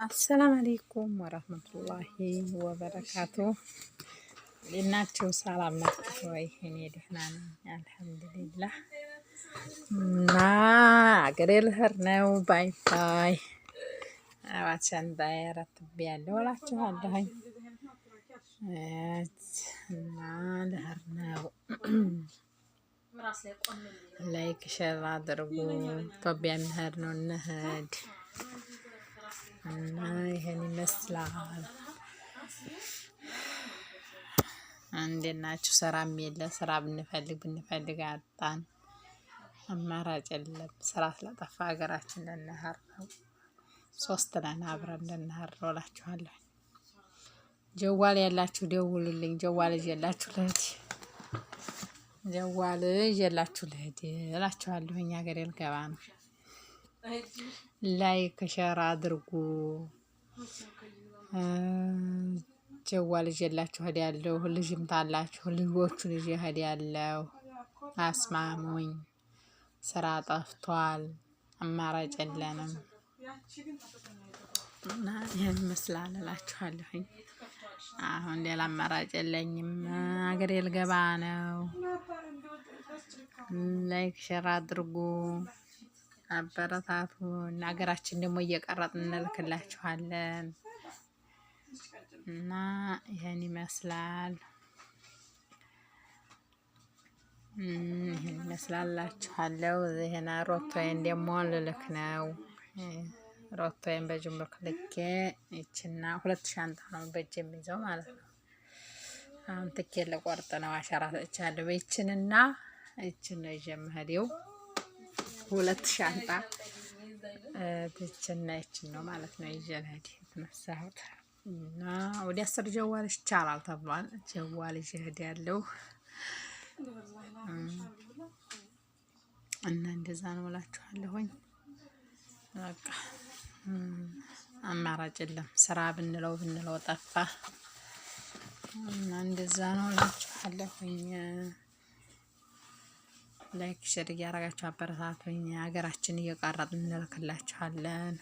አሰላም አለይኩም ወራህመቱላሂ ወበረካቱ። እናችሁ ሰላም ናችሁ ወይ? እኔ ደህና ነኝ አልሐምዱሊላህ። እና አገሬ ልሄድ ነው። ባይ ባይ። አዋቻን ባያረትብያለሁ እላችኋለሁኝ። እና ልሄድ ነው። ላይክ ሸር አድርጉ። ኢትዮጵያ ልሄድ ነው። እንሂድ እና ይሄን ይመስላል። እንዴት ናችሁ? ስራም የለ። ስራ ብንፈልግ አጣን። አማራጭ የለም። ስራ ስለጠፋ ሀገራችን ልንሄድ ነው። 3 ነን አብረን ልንሄድ ነው እላችኋለሁ። ጀዋል ያላችሁ ደውሉልኝ። ጀዋል ይዤላችሁ ልሂድ። ጀዋል ይዤላችሁ ልሂድ እላችኋለሁ። እኛ ሀገር ልገባ ነው። ላይክ ሸር አድርጉ። ጀዋል ይዤላችሁ እሄዳለሁ። ልጅም ታላችሁ ልጆቹን ይዤ እሄዳለሁ። አስማሙኝ። ስራ ጠፍቷል። አማራጭ የለንም እና ይሄን ይመስላል እላችኋለሁኝ። አሁን ሌላ አማራጭ የለኝም። ሀገሬ ልገባ ነው። ላይክ ሸር አድርጉ። አበረታቱን። ሀገራችን ደግሞ እየቀረጥን እንልክላችኋለን እና ይሄን ይመስላል። ይሄን ይመስላላችኋለሁ። ይሄን ሮቶዬን ደግሞ ልልክ ነው። ሮቶዬን በጅምሩክ ልኬ ይችና 2 ሻንጣ ነው በእጅ የሚይዘው ማለት ነው። አሁን ትኬት ልቆርጥ ነው። አሻራ ሰጥቻለሁ። ይችንና ይችን ነው ይዤ የምሄደው። 2 ሻንጣ ይችና ይችን ነው ማለት ነው ይዤ ልሄድ የተነሳሁት እና ወደ 10 ጀዋል ይቻላል ተብሏል። ጀዋል ይዤ እሄዳለሁ እና እንደዛ ነው እላችኋለሁኝ። በቃ አማራጭ የለም። ስራ ብንለው ጠፋ እና እንደዛ ነው እላችኋለሁኝ። ላይክ ሸር እያደረጋችሁ አበረታቱኝ። ሀገራችን እየቀረጥን እንልክላችኋለን።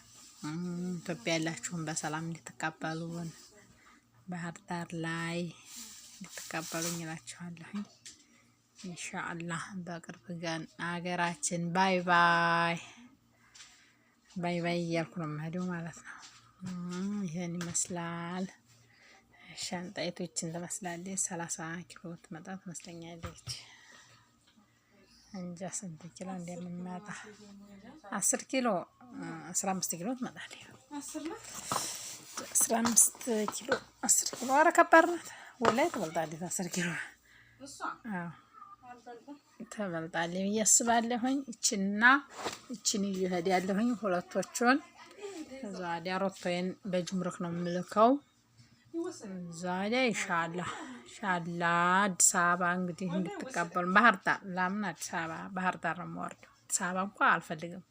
ኢትዮጵያ ያላችሁን በሰላም እንድትቀበሉን ባህር ዳር ላይ እንድትቀበሉኝ እላችኋለሁኝ። ኢንሻአላህ በቅርብ ቀን ሀገራችን ባይ ባይ ባይ ባይ እያልኩ ነው የምሄደው ማለት ነው። ይሄን ይመስላል። ሻንጣይቶችን ትመስላለች። 30 ኪሎ ትመጣ ትመስለኛለች። እንጃ ስንት ኪሎ እንደምመጣ 10 ኪሎ 15 ኪሎ ትመጣለች። 15 ኪሎ 10 ኪሎ ኧረ ከባድ ናት። ወላሂ ትበልጣለች 10 ኪሎ። አዎ ትበልጣለች ብዬ አስባለሁኝ። ይችን ይዤ እሄዳለሁኝ ሁለቶቹን። እዛ ወዲያ ሮቶዬን በጅምሩክ ነው የምልከው። ዛሬ ኢንሻአላህ አዲስ አበባ እንግዲህ እንድትቀበሉ። ባህር ዳር ለምን አዲስ አበባ ባህር ዳር ነው የምወርደው። አዲስ አበባ እንኳን አልፈልግም።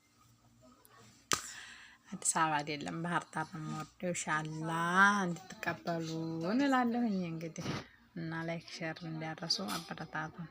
አዲስ አበባ አይደለም ባህር ዳር ነው የምወርደው። ኢንሻአላህ እንድትቀበሉ እንላለሁኝ እንግዲህ እና ላይክ ሼር እንዲያደርሱ አበረታቱን።